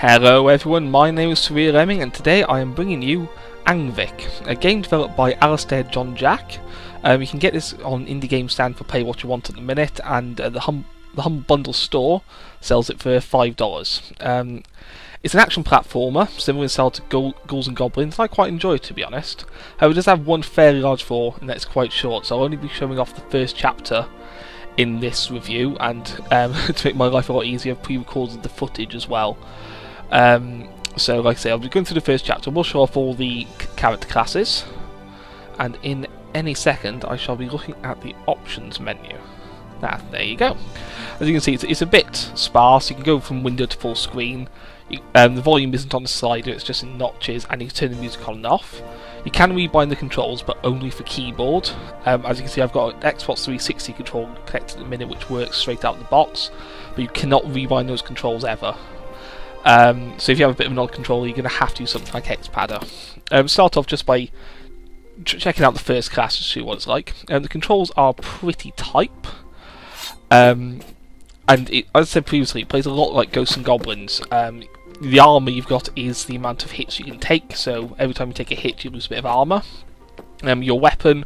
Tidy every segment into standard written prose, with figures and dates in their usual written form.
Hello everyone, my name is Surreal Lemming and today I am bringing you Angvik, a game developed by Alistair John Jack. You can get this on Indiegamestand for pay what you want at the minute, and the Humble Bundle store sells it for $5. It's an action platformer, similar in style to Ghouls and Goblins, and I quite enjoy it, to be honest. However, it does have one fairly large flaw, and that's quite short, so I'll only be showing off the first chapter in this review, and to make my life a lot easier, I've pre-recorded the footage as well. So like I say, I'll be going through the first chapter. We'll show off all the character classes, and in any second I shall be looking at the options menu. There you go. As you can see, it's a bit sparse. You can go from window to full screen. The volume isn't on the slider, it's just in notches, and you can turn the music on and off. You can rebind the controls, but only for keyboard. As you can see, I've got an Xbox 360 controller connected at the minute, which works straight out of the box, but you cannot rebind those controls ever. So if you have a bit of an odd controller, you're going to have to use something like Xpadder. Start off just by checking out the first class to see what it's like. The controls are pretty tight, and as I said previously, it plays a lot like Ghosts and Goblins. The armour you've got is the amount of hits you can take, so every time you take a hit you lose a bit of armour. Your weapon,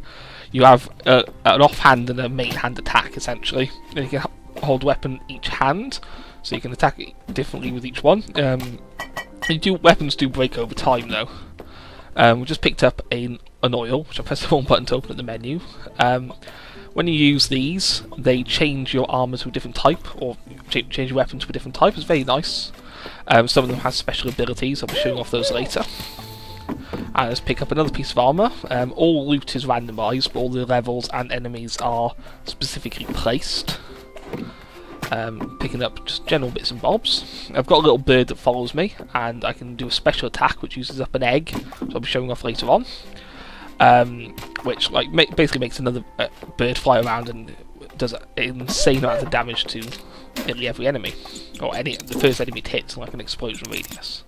you have an offhand and a main hand attack essentially. And you can hold weapon each hand, so you can attack it differently with each one. Weapons do break over time though. We just picked up an oil, which I pressed the wrong button to open at the menu. When you use these, they change your armour to a different type, or change your weapon to a different type. It's very nice. Some of them have special abilities, I'll be showing off those later. And let's pick up another piece of armour. All loot is randomised, but all the levels and enemies are specifically placed. Picking up just general bits and bobs. I've got a little bird that follows me, and I can do a special attack which uses up an egg, so I'll be showing off later on. Which basically makes another bird fly around and does an insane amount of damage to nearly every enemy, or the first enemy it hits, like an explosion radius.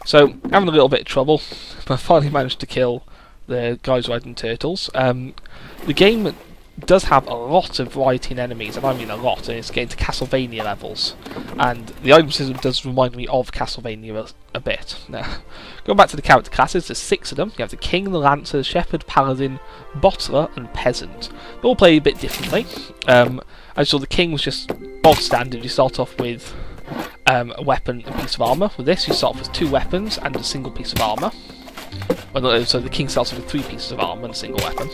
So having a little bit of trouble, but I finally managed to kill the guys riding turtles. The game does have a lot of variety in enemies, and I mean a lot, and it's getting to Castlevania levels, and the item system does remind me of Castlevania a bit. Now, going back to the character classes, there's 6 of them. You have the King, the Lancer, Shepherd, Paladin, Bottler, and Peasant. They all play a bit differently. As you saw, the King was just bog standard. You start off with a weapon and a piece of armour. With this, you start off with 2 weapons and a single piece of armour. So the King starts off with 3 pieces of armour and a single weapon.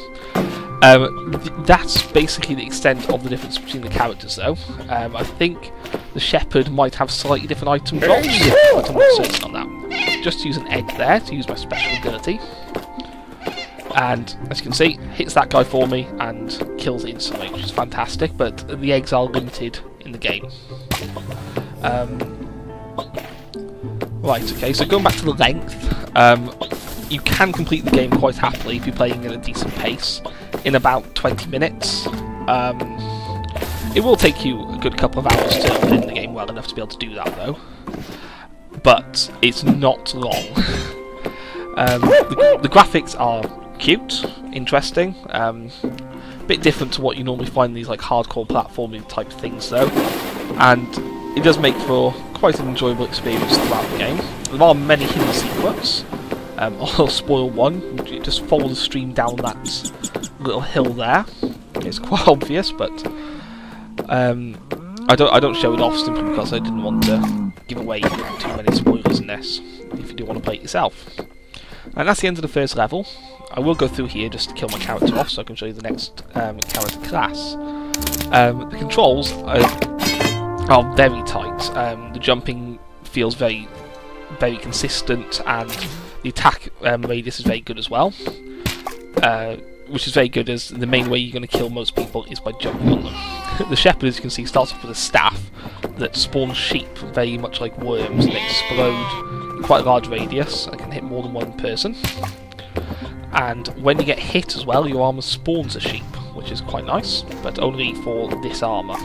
That's basically the extent of the difference between the characters though. I think the Shepherd might have slightly different item drops, but I'm not certain on that. Just use an egg there to use my special ability. And as you can see, hits that guy for me and kills instantly, which is fantastic, but the eggs are limited in the game. Right, okay, so going back to the length, you can complete the game quite happily if you're playing at a decent pace in about 20 minutes. It will take you a good couple of hours to learn the game well enough to be able to do that though, but it's not long. The graphics are cute, interesting, a bit different to what you normally find in these like hardcore platforming type things though, and it does make for quite an enjoyable experience throughout the game. There are many hidden secrets. I'll spoil one. You just follow the stream down that little hill there. It's quite obvious, but I don't show it off simply because I didn't want to give away too many spoilers in this, if you do want to play it yourself. And that's the end of the first level. I will go through here just to kill my character off so I can show you the next character class. The controls are very tight. The jumping feels very consistent, and the attack radius is very good as well. Which is very good, as the main way you're going to kill most people is by jumping on them. The Shepherd, as you can see, starts off with a staff that spawns sheep, very much like worms, and they explode in quite a large radius and can hit more than one person. And when you get hit as well, your armour spawns a sheep, which is quite nice, but only for this armour.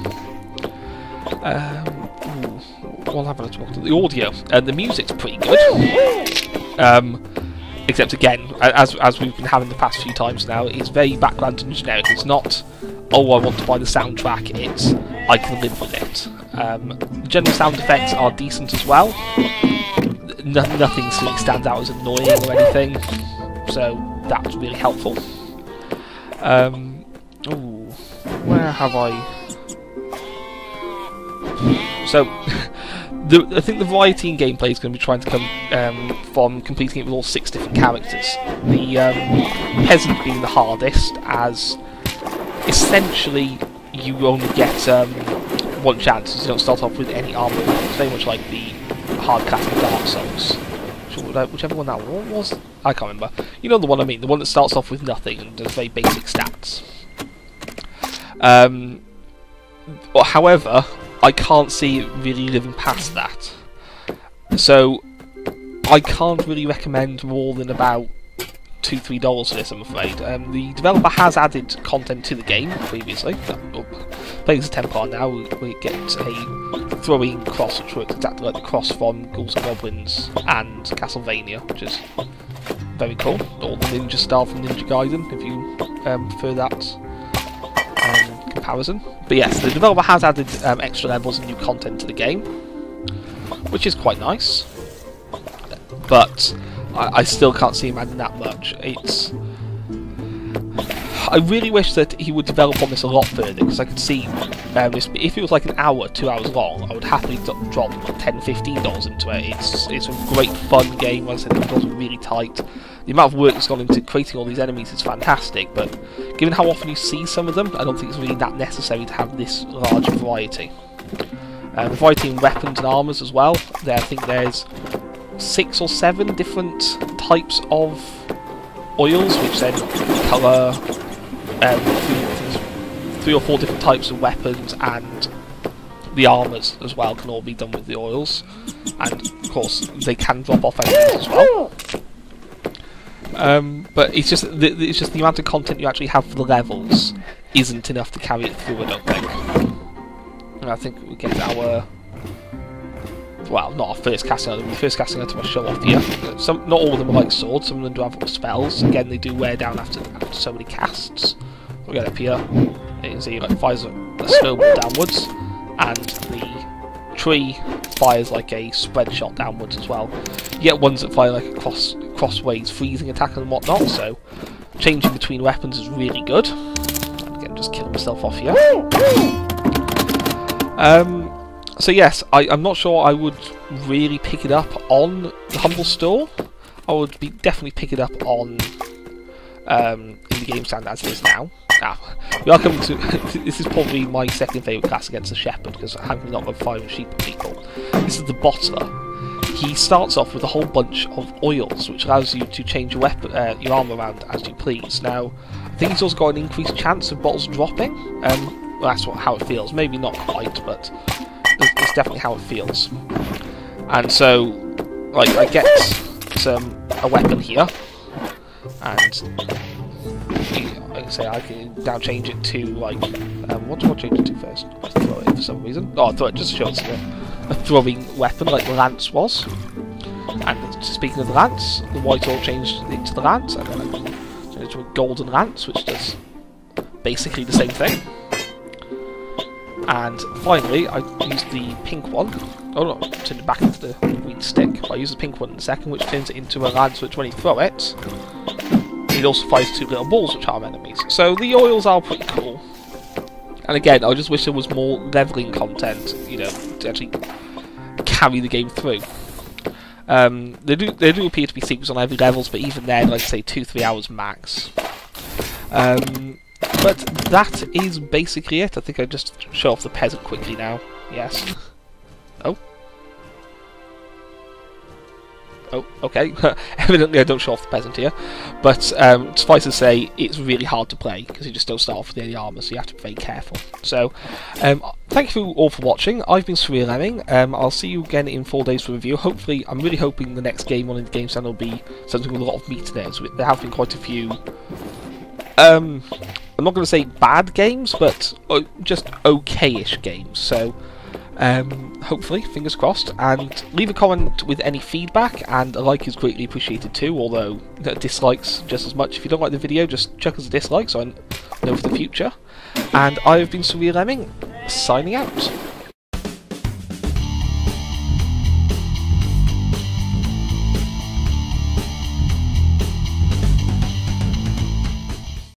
We'll have a little look at the audio. The music's pretty good. Except again, as we've been having the past few times now, it's very background and generic. It's not oh, I want to buy the soundtrack, it's I can live with it. The general sound effects are decent as well. Nothing really stands out as annoying or anything, so that's really helpful. Ooh, where have I? So, I think the variety in gameplay is going to be trying to come from completing it with all 6 different characters. The peasant being the hardest, as essentially you only get 1 chance, so you don't start off with any armor. It's very much like the hard classic Dark Souls. Whichever one that one was, I can't remember. You know the one I mean, the one that starts off with nothing and does very basic stats. However, I can't see it really living past that. So, I can't really recommend more than about $2-3 for this, I'm afraid. The developer has added content to the game previously. Playing as a Templar now, we get a throwing cross, which works exactly like the cross from Ghouls and Goblins and Castlevania, which is very cool. Or the ninja style from Ninja Gaiden, if you prefer that comparison. But yes, the developer has added extra levels and new content to the game, which is quite nice. But I still can't see him adding that much. I really wish that he would develop on this a lot further, because I could see if it was like an hour, 2 hours long, I would happily drop $10-15 into it. It's a great fun game. Like I said, the controls are really tight. The amount of work that's gone into creating all these enemies is fantastic, but given how often you see some of them, I don't think it's really that necessary to have this large variety. Variety in weapons and armours as well. I think there's 6 or 7 different types of oils, which then colour 3 or 4 different types of weapons, and the armours as well can all be done with the oils. And of course, they can drop off enemies as well. But it's just the amount of content you actually have for the levels isn't enough to carry it through, I don't think. And I think we get our... well, not our first casting item. The first casting item I show off here. Not all of them are like swords. Some of them do have spells. Again, they do wear down after so many casts. We get up here. You can see it fires a snowball downwards, and the tree fires like a spread shot downwards as well. You get ones that fire like a crossways freezing attack and whatnot. So changing between weapons is really good. Again, just killing myself off here. So yes, I'm not sure I would really pick it up on the Humble Store. I would definitely pick it up on Indiegamestand as it is now. We are coming to... this is probably my second favourite class against the Shepherd, because I have not got 5 sheep people. This is the Bottler. He starts off with a whole bunch of oils, which allows you to change your your armour around as you please. Now, I think he's also got an increased chance of bottles dropping. Well, that's how it feels. Maybe not quite, but... it's definitely how it feels. And so, like, I get a weapon here, and like I say, I can now change it to, like, what do I change it to first? I throw it for some reason. Oh, I throw it just to show it's a throwing weapon like the lance was. And speaking of the lance, the white oil changed it to the lance, and then I can change it to a golden lance, which does basically the same thing. And finally, I used the pink one. Oh no, turn it back into the green stick. But I use the pink one in a second, which turns it into a lance, which when you throw it, it also fires 2 little balls which harm enemies. So the oils are pretty cool. And again, I just wish there was more leveling content, you know, to actually carry the game through. There do appear to be secrets on every levels, but even then, like I say, 2-3 hours max. But that is basically it. I think I'll just show off the peasant quickly now. Yes. Oh, okay. Evidently I don't show off the peasant here. But suffice to say, it's really hard to play, because you just don't start off with any armour, so you have to be very careful. So, thank you all for watching. I've been Surreal Lemming. I'll see you again in 4 days for review. Hopefully, I'm really hoping the next game on Indiegamestand will be something with a lot of meat in it. So there have been quite a few... I'm not going to say bad games, but just okay-ish games. So, hopefully, fingers crossed. And leave a comment with any feedback, and a like is greatly appreciated too, although dislikes just as much. If you don't like the video, just chuck us a dislike so I know for the future. And I've been Surreal Lemming, signing out.